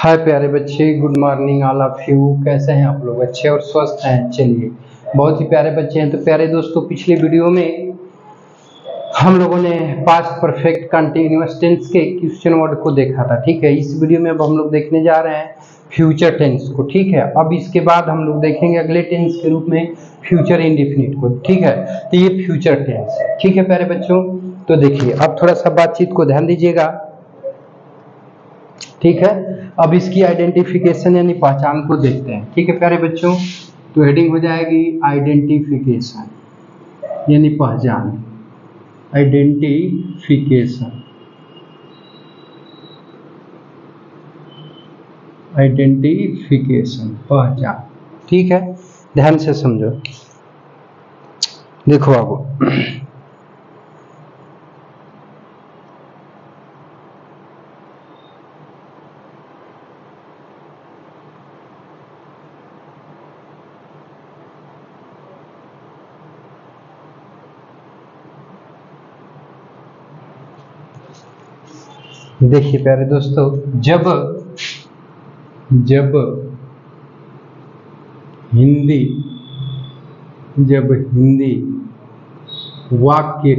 हाय प्यारे बच्चे, good morning all of you. कैसे हैं आप लोग? अच्छे और स्वस्थ हैं? चलिए, बहुत ही प्यारे बच्चे हैं। तो प्यारे दोस्तों, पिछली वीडियो में हम लोगों ने पास्ट परफेक्ट कंटीन्यूअस टेंस के क्वेश्चन वर्ड को देखा था। ठीक है, इस वीडियो में अब हम लोग देखने जा रहे हैं फ्यूचर टेंस को। ठीक है, अब इसके बाद हम लोग देखेंगे अगले टेंस के रूप में फ्यूचर इंडेफिनिट को। ठीक है, तो ये फ्यूचर टेंस है। ठीक है प्यारे बच्चों, तो देखिए अब थोड़ा सा बातचीत को ध्यान दीजिएगा। ठीक है, अब इसकी आइडेंटिफिकेशन यानी पहचान को देखते हैं। ठीक है प्यारे बच्चों, तो हेडिंग हो जाएगी आइडेंटिफिकेशन यानी पहचान। आइडेंटिफिकेशन, आइडेंटिफिकेशन पहचान। ठीक है, ध्यान से समझो। देखो अब देखिए प्यारे दोस्तों, जब हिंदी वाक्य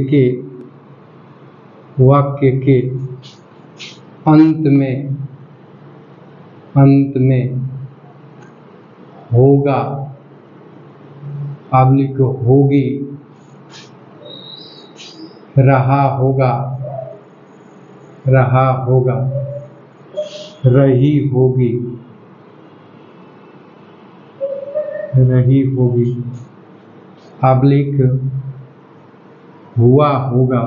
के अंत में होगा, पब्लिक होगी, रहा होगा, रही होगी, पब्लिक हुआ होगा,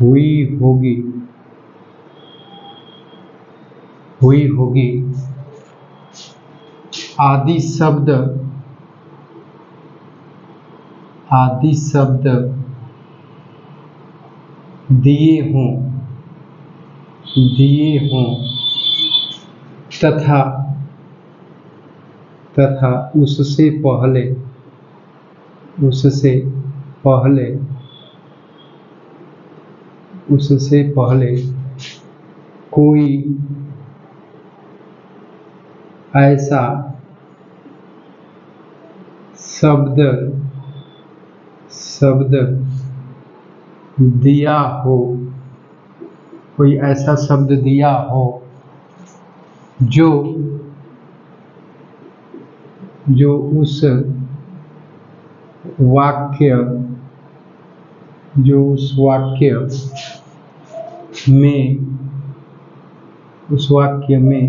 हुई होगी, आदि शब्द दिए हों तथा उससे पहले कोई ऐसा शब्द दिया हो, जो उस वाक्य में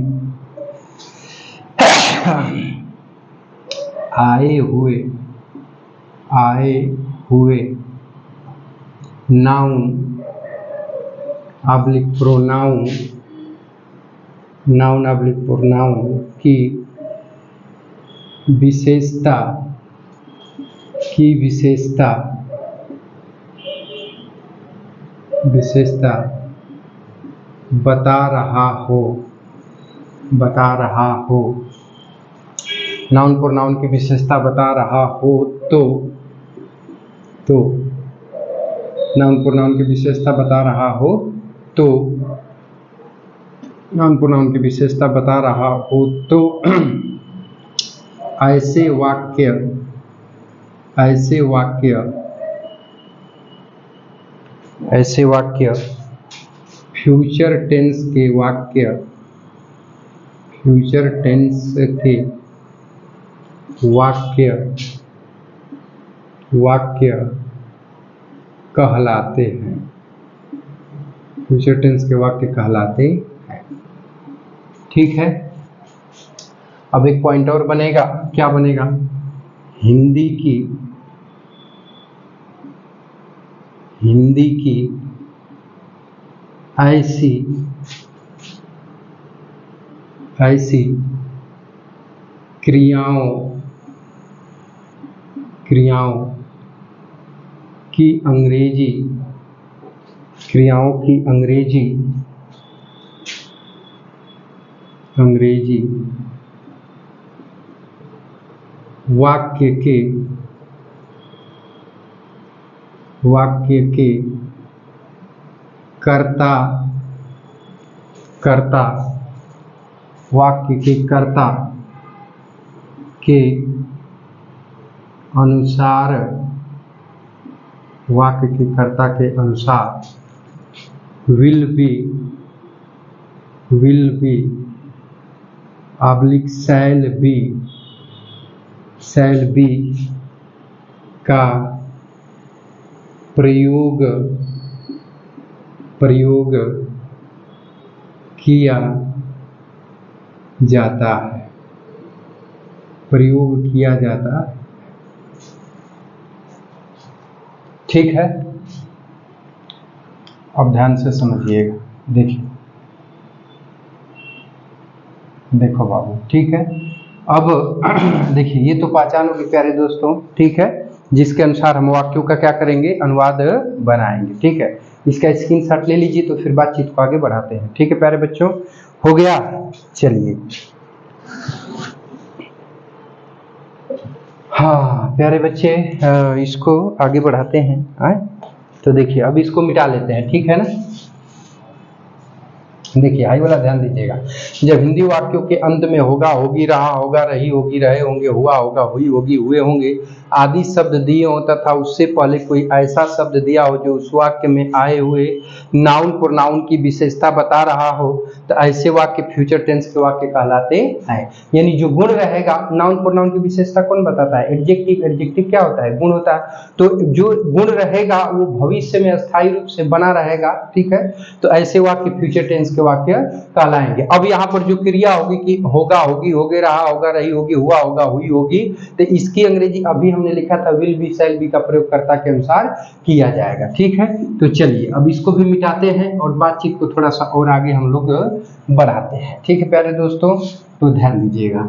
आए हुए नाउन ऑब्लिक प्रोनाउन की विशेषता बता रहा हो, नाउन प्रोनाउन की विशेषता बता रहा हो तो नाउन प्रोनाउन की विशेषता बता रहा हो तो ऐसे वाक्य फ्यूचर टेंस के वाक्य कहलाते हैं। फ्यूचर टेंस के वाक्य कहलाते हैं। ठीक है, अब एक पॉइंट और बनेगा। क्या बनेगा? हिंदी की ऐसी क्रियाओं की अंग्रेजी वाक्य के कर्ता कर्ता, वाक्य के कर्ता के अनुसार, वाक्य के कर्ता के अनुसार will be oblique shall be का प्रयोग किया जाता है, प्रयोग किया जाता है। ठीक है, अब ध्यान से समझिएगा। देखिए, देखो बाबू, ठीक है। अब देखिए, ये तो पहचान होगी प्यारे दोस्तों, ठीक है, जिसके अनुसार हम वाक्यों का क्या करेंगे, अनुवाद बनाएंगे। ठीक है, इसका स्क्रीनशॉट ले लीजिए, तो फिर बातचीत को आगे बढ़ाते हैं। ठीक है प्यारे बच्चों, हो गया। चलिए, हाँ प्यारे बच्चे, इसको आगे बढ़ाते हैं। तो देखिए, अब इसको मिटा लेते हैं, ठीक है ना। देखिए, हाई वाला ध्यान दीजिएगा। जब हिंदी वाक्यों के अंत में होगा, होगी, रहा होगा, रही होगी, रहे होंगे, हुआ होगा, हुई होगी, हुए होंगे आदि शब्द दिए हो, तथा उससे पहले कोई ऐसा शब्द दिया हो जो उस वाक्य में आए हुए नाउन प्रोनाउन की विशेषता बता रहा हो, तो ऐसे वाक्य फ्यूचर टेंस के वाक्य कहलाते हैं। यानी जो गुण रहेगा, नाउन प्रोनाउन की विशेषता कौन बताता है, एडजेक्टिव। एडजेक्टिव क्या होता है, गुण होता है। तो जो गुण रहेगा वो भविष्य में स्थायी रूप से बना रहेगा। ठीक है, तो ऐसे वाक्य फ्यूचर टेंस के वाक्य कहलाएंगे। अब यहाँ पर जो क्रिया होगी कि होगा, होगी, होगे, रहा होगा, रही होगी, हुआ होगा, हुई होगी, तो इसकी अंग्रेजी अभी हमने लिखा था विल बी, शैल बी का प्रयोग कर्ता के अनुसार किया जाएगा। ठीक है, तो चलिए अब इसको भी मिटाते हैं और बातचीत को थोड़ा सा और आगे हम लोग बढ़ाते हैं। ठीक है प्यारे दोस्तों, तो ध्यान दीजिएगा।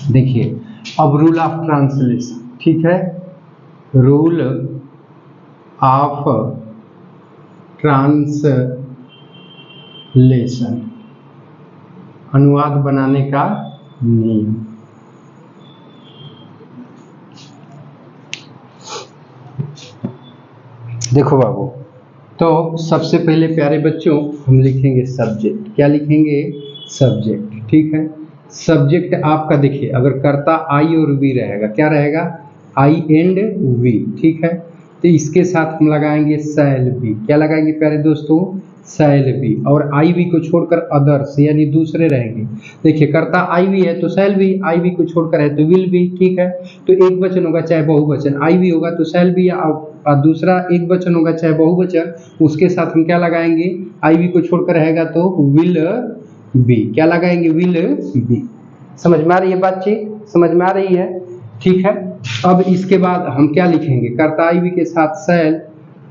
देखिए, अब रूल ऑफ ट्रांसलेशन। ठीक है, रूल ऑफ ट्रांसलेशन, अनुवाद बनाने का नियम। देखो बाबू, तो सबसे पहले प्यारे बच्चों हम लिखेंगे सब्जेक्ट। क्या लिखेंगे, सब्जेक्ट। ठीक है, सब्जेक्ट आपका देखिए, अगर कर्ता आई और वी रहेगा, क्या रहेगा, आई एंड वी। ठीक है, तो इसके साथ हम लगाएंगे शैल बी। क्या लगाएंगे प्यारे दोस्तों, शैल बी। और आई वी को छोड़कर अदर्स यानी दूसरे रहेंगे। देखिए, कर्ता आई वी है तो शैल बी, आई वी को छोड़कर है तो विल बी। ठीक है, तो एक वचन होगा चाहे बहुवचन, आई वी होगा तो शैल बी, और दूसरा एक वचन होगा चाहे बहुवचन, उसके साथ हम क्या लगाएंगे, आई वी को छोड़कर रहेगा तो विल बी। क्या लगाएंगे, विल बी। समझ में आ रही है बातचीत, समझ में आ रही है। ठीक है, अब इसके बाद हम क्या लिखेंगे, कर्ता आई वी के साथ शैल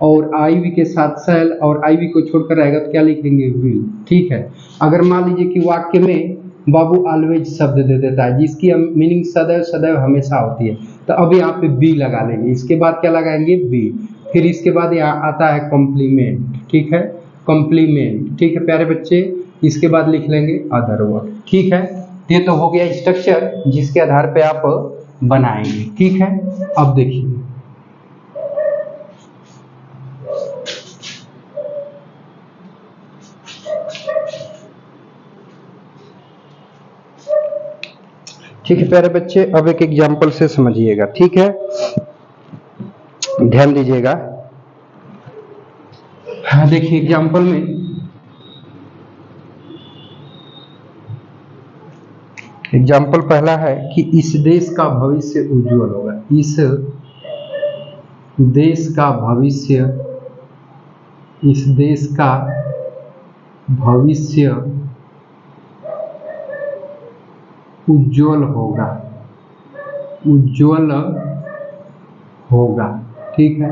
और आई वी के साथ शैल और आई वी को छोड़कर रहेगा तो क्या लिखेंगे, विल। ठीक है, अगर मान लीजिए कि वाक्य में बाबू ऑलवेज शब्द दे देता है जिसकी मीनिंग सदैव सदैव हमेशा होती है, तो अब यहाँ पे बी लगा लेंगे। इसके बाद क्या लगाएंगे, बी। फिर इसके बाद यहाँ आता है कॉम्प्लीमेंट। ठीक है, कॉम्प्लीमेंट। ठीक है प्यारे बच्चे, इसके बाद लिख लेंगे अदर वर्ड। ठीक है, ये तो हो गया स्ट्रक्चर जिसके आधार पे आप बनाएंगे। ठीक है, अब देखिए, ठीक है प्यारे बच्चे, अब एक एग्जाम्पल से समझिएगा। ठीक है, ध्यान दीजिएगा। हाँ देखिए, एग्जाम्पल में एग्जाम्पल पहला है कि इस देश का भविष्य उज्जवल होगा। इस देश का भविष्य, इस देश का भविष्य उज्जवल होगा, उज्जवल होगा। ठीक है,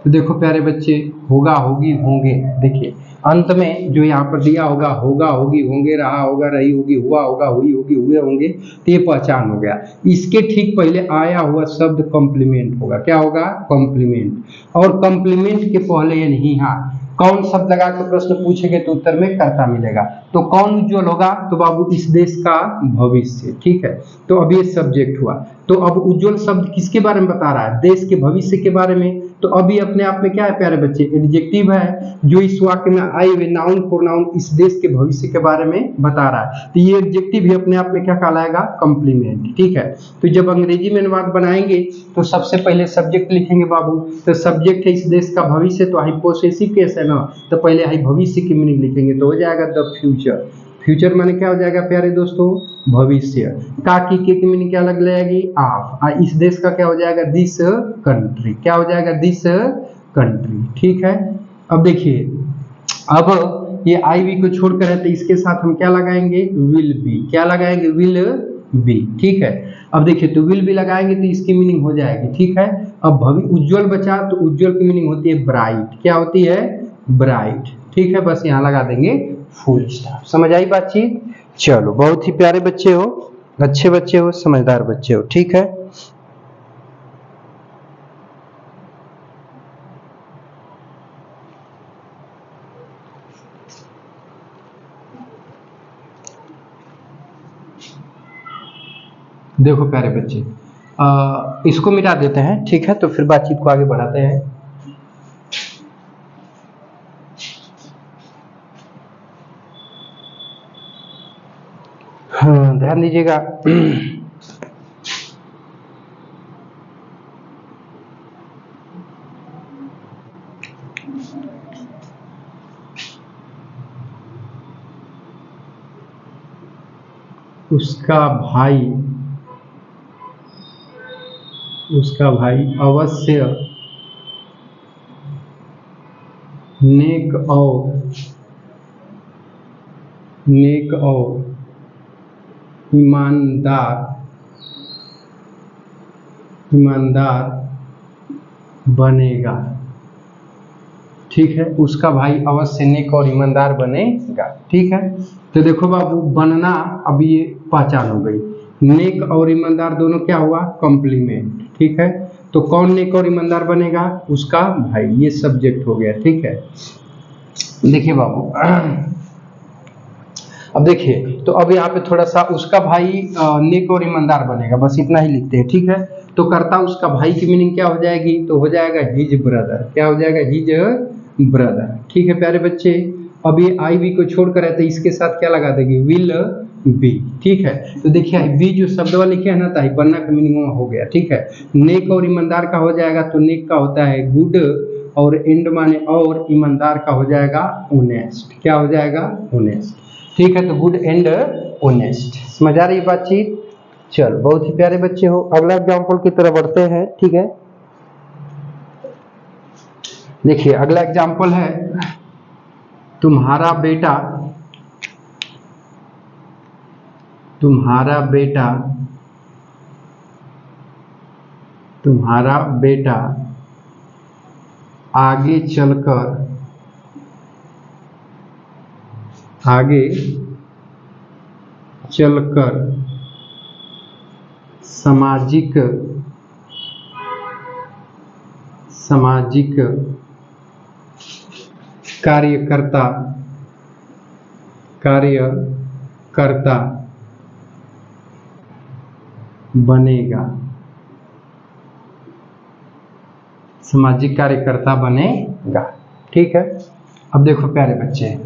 तो देखो प्यारे बच्चे, होगा, होगी, होंगे। देखिए, अंत में जो यहाँ पर दिया होगा, होगा, होगी, होंगे, रहा होगा, रही होगी, हुआ होगा, हुई होगी, हुए होंगे, तो ये पहचान हो गया। इसके ठीक पहले आया हुआ शब्द कॉम्प्लीमेंट होगा। क्या होगा? कॉम्प्लीमेंट। और कॉम्प्लीमेंट के पहले ये नहीं, हाँ, कौन शब्द लगा के प्रश्न पूछेंगे तो उत्तर में कर्ता मिलेगा। तो कौन उज्ज्वल होगा? तो बाबू इस देश का भविष्य। ठीक है, तो अब ये सब्जेक्ट हुआ। तो अब उज्ज्वल शब्द किसके बारे में बता रहा है? देश के भविष्य के बारे में। तो अभी अपने आप में क्या है प्यारे बच्चे? एडजेक्टिव है जो इस वाक्य में आए हुए नाउन प्रोनाउन इस देश के भविष्य के बारे में बता रहा है। तो ये एडजेक्टिव भी अपने आप में क्या कहलाएगा? कॉम्प्लीमेंट। ठीक है, तो जब अंग्रेजी में अनुवाद बनाएंगे तो सबसे पहले सब्जेक्ट लिखेंगे बाबू। तो सब्जेक्ट है इस देश का भविष्य, तो हाई पोसेसिव केस है ना, तो पहले हाई भविष्य की मीनिंग लिखेंगे, तो हो जाएगा द फ्यूचर। फ्यूचर माने क्या हो जाएगा प्यारे दोस्तों? भविष्य। का की मीनिंग क्या लग जाएगी? ऑफ। इस देश का क्या हो जाएगा? This country. क्या हो जाएगा? This country. ठीक है, अब देखिए, अब ये आई वी को छोड़कर है तो इसके साथ हम क्या लगाएंगे? Will be. क्या लगाएंगे? Will be. ठीक है, अब देखिए, तो विल बी लगाएंगे तो इसकी मीनिंग हो जाएगी। ठीक है, अब उज्ज्वल बचा, तो उज्ज्वल की मीनिंग होती है ब्राइट। क्या होती है? ब्राइट। ठीक है, बस यहाँ लगा देंगे फुल स्टॉप। समझ आई बातचीत? चलो, बहुत ही प्यारे बच्चे हो, अच्छे बच्चे हो, समझदार बच्चे हो। ठीक है, देखो प्यारे बच्चे, इसको मिटा देते हैं। ठीक है, तो फिर बातचीत को आगे बढ़ाते हैं। हाँ, ध्यान दीजिएगा। उसका भाई अवश्य नेक और ईमानदार बनेगा। ठीक है, उसका भाई अवश्य नेक और ईमानदार बनेगा। ठीक है, तो देखो बाबू, बनना अभी ये पहचान हो गई। नेक और ईमानदार दोनों क्या हुआ? कॉम्प्लीमेंट। ठीक है, तो कौन नेक और ईमानदार बनेगा? उसका भाई। ये सब्जेक्ट हो गया। ठीक है, देखिए बाबू, अब देखिए, तो अब यहाँ पे थोड़ा सा उसका भाई नेक और ईमानदार बनेगा, बस इतना ही लिखते हैं। ठीक है, तो कर्ता उसका भाई की मीनिंग क्या हो जाएगी? तो हो जाएगा हिज ब्रदर। क्या हो जाएगा? His brother. ठीक है प्यारे बच्चे, अब ये आई वी को छोड़कर है तो इसके साथ क्या लगा देंगे? Will be. ठीक है, तो देखिए बी जो शब्द वाले लिखे है ना, तो बनना का मीनिंग हो गया। ठीक है, नेक और ईमानदार का हो जाएगा, तो नेक का होता है गुड, और एंड माने और, ईमानदार का हो जाएगा ऑनेस्ट। क्या हो जाएगा? ऑनेस्ट। ठीक है, तो गुड एंड ऑनेस्ट। समझ आ रही है बातचीत? चलो, बहुत ही प्यारे बच्चे हो, अगला एग्जाम्पल की तरफ बढ़ते हैं। ठीक है, देखिए अगला एग्जाम्पल है, तुम्हारा बेटा आगे चलकर सामाजिक कार्यकर्ता बनेगा। सामाजिक कार्यकर्ता बनेगा। ठीक है, अब देखो प्यारे बच्चे,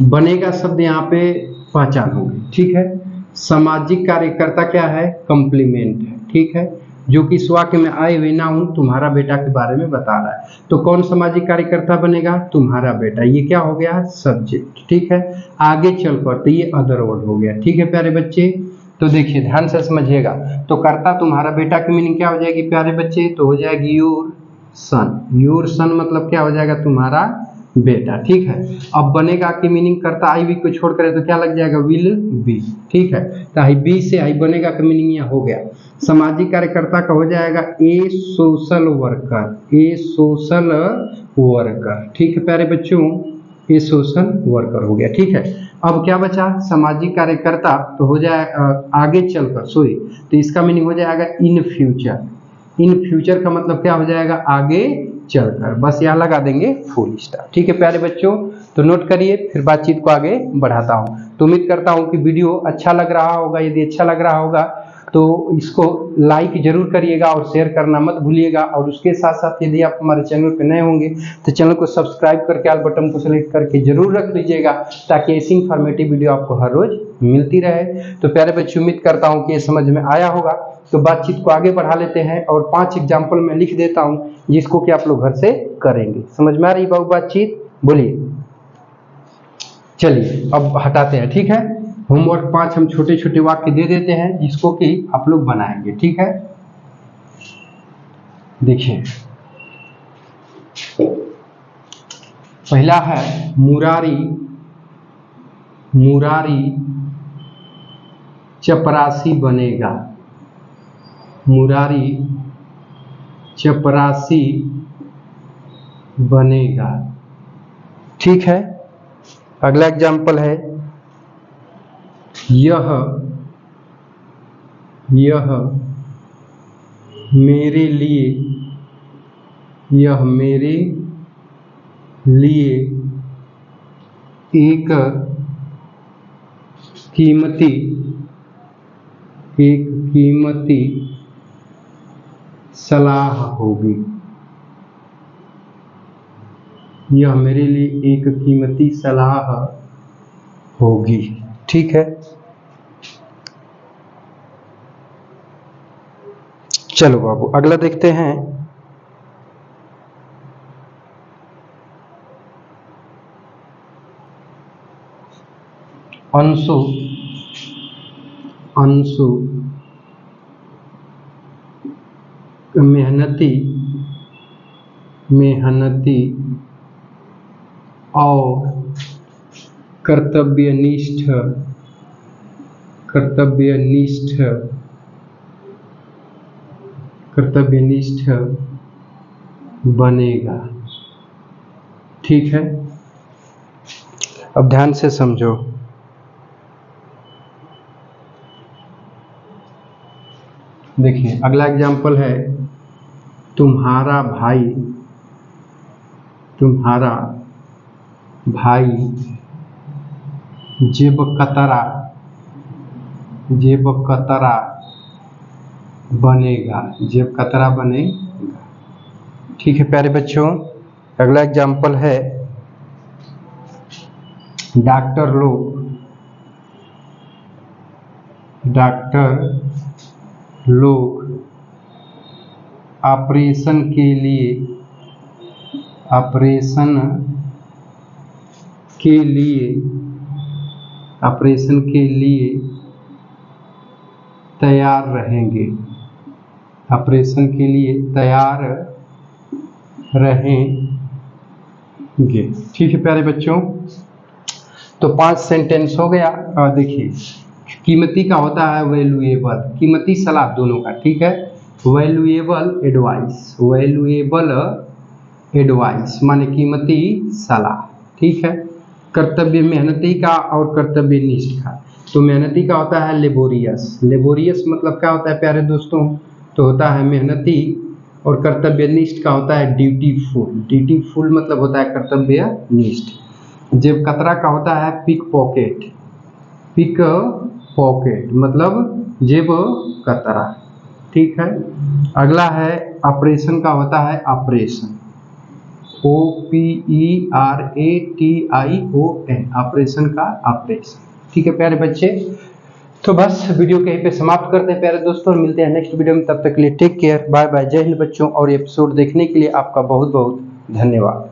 बनेगा शब्द यहाँ पे पहचान होगी। ठीक है, सामाजिक कार्यकर्ता क्या है? कॉम्प्लीमेंट है। ठीक है, जो कि इस वाक्य में आए हुए नाउन तुम्हारा बेटा के बारे में बता रहा है। तो कौन सामाजिक कार्यकर्ता बनेगा? तुम्हारा बेटा। ये क्या हो गया? सब्जेक्ट। ठीक है, आगे चलकर तो ये अदर वर्ड हो गया। ठीक है प्यारे बच्चे, तो देखिए ध्यान से समझिएगा। तो कर्ता तुम्हारा बेटा की मीनिंग क्या हो जाएगी प्यारे बच्चे? तो हो जाएगी योर सन। योर सन मतलब क्या हो जाएगा? तुम्हारा बेटा। ठीक है, अब बनेगा की मीनिंग करता आई वी को छोड़कर तो क्या लग जाएगा? Will be. ठीक है, तो आई बी से आई बनेगा का मीनिंग यह हो गया। सामाजिक कार्यकर्ता का हो जाएगा ए सोशल वर्कर। ए सोशल वर्कर। ठीक है प्यारे बच्चों, ये सोशल वर्कर हो गया। ठीक है, अब क्या बचा, सामाजिक कार्यकर्ता। तो हो जाए आगे चलकर, सॉरी, तो इसका मीनिंग हो जाएगा इन फ्यूचर। इन फ्यूचर का मतलब क्या हो जाएगा, आगे चलकर। बस यहाँ लगा देंगे फुल स्टॉप। ठीक है प्यारे बच्चों, तो नोट करिए, फिर बातचीत को आगे बढ़ाता हूँ। तो उम्मीद करता हूँ कि वीडियो अच्छा लग रहा होगा। यदि अच्छा लग रहा होगा तो इसको लाइक जरूर करिएगा और शेयर करना मत भूलिएगा। और उसके साथ साथ यदि आप हमारे चैनल पर नए होंगे तो चैनल को सब्सक्राइब करके ऑल बटन को सेलेक्ट करके जरूर रख लीजिएगा, ताकि ऐसी इंफॉर्मेटिव वीडियो आपको हर रोज मिलती रहे। तो प्यारे बच्चों, उम्मीद करता हूँ कि ये समझ में आया होगा। तो बातचीत को आगे बढ़ा लेते हैं और 5 एग्जाम्पल मैं लिख देता हूँ, जिसको कि आप लोग घर से करेंगे। समझ में आ रही बाबू बातचीत? बोलिए। चलिए अब हटाते हैं। ठीक है, होमवर्क 5 हम छोटे छोटे वाक्य दे देते हैं, जिसको कि आप लोग बनाएंगे। ठीक है, देखिए पहला है मुरारी चपरासी बनेगा। मुरारी चपरासी बनेगा। ठीक है, अगला एग्जाम्पल है यह मेरे लिए एक कीमती सलाह होगी। यह मेरे लिए एक कीमती सलाह होगी। ठीक है, चलो बाबू अगला देखते हैं। अंशु मेहनती और कर्तव्यनिष्ठ बनेगा। ठीक है, अब ध्यान से समझो। देखिए अगला एग्जाम्पल है तुम्हारा भाई जेब कतरा बनेगा। ठीक है प्यारे बच्चों, अगला एग्जाम्पल है डॉक्टर लोग ऑपरेशन के लिए तैयार रहेंगे। ठीक है प्यारे बच्चों, तो 5 सेंटेंस हो गया। देखिए कीमती का होता है वैल्यूएबल, कीमती सलाह दोनों का। ठीक है, वैल्यूएबल एडवाइस माने कीमती सलाह। ठीक है, कर्तव्य मेहनती का और कर्तव्यनिष्ठ का। तो मेहनती का होता है लेबोरियस मतलब क्या होता है प्यारे दोस्तों, तो होता है मेहनती। और कर्तव्यनिष्ठ का होता है ड्यूटीफुल मतलब होता है कर्तव्यनिष्ठ। जेब कतरा का होता है पिक पॉकेट मतलब जेब कतरा। ठीक है, अगला है ऑपरेशन का होता है ऑपरेशन, OPERATION, ऑपरेशन का ऑपरेशन। ठीक है प्यारे बच्चे, तो बस वीडियो को यहीं पे समाप्त करते हैं प्यारे दोस्तों, और मिलते हैं नेक्स्ट वीडियो में। तब तक के लिए टेक केयर, बाय बाय, जय हिंद बच्चों। और एपिसोड देखने के लिए आपका बहुत बहुत धन्यवाद।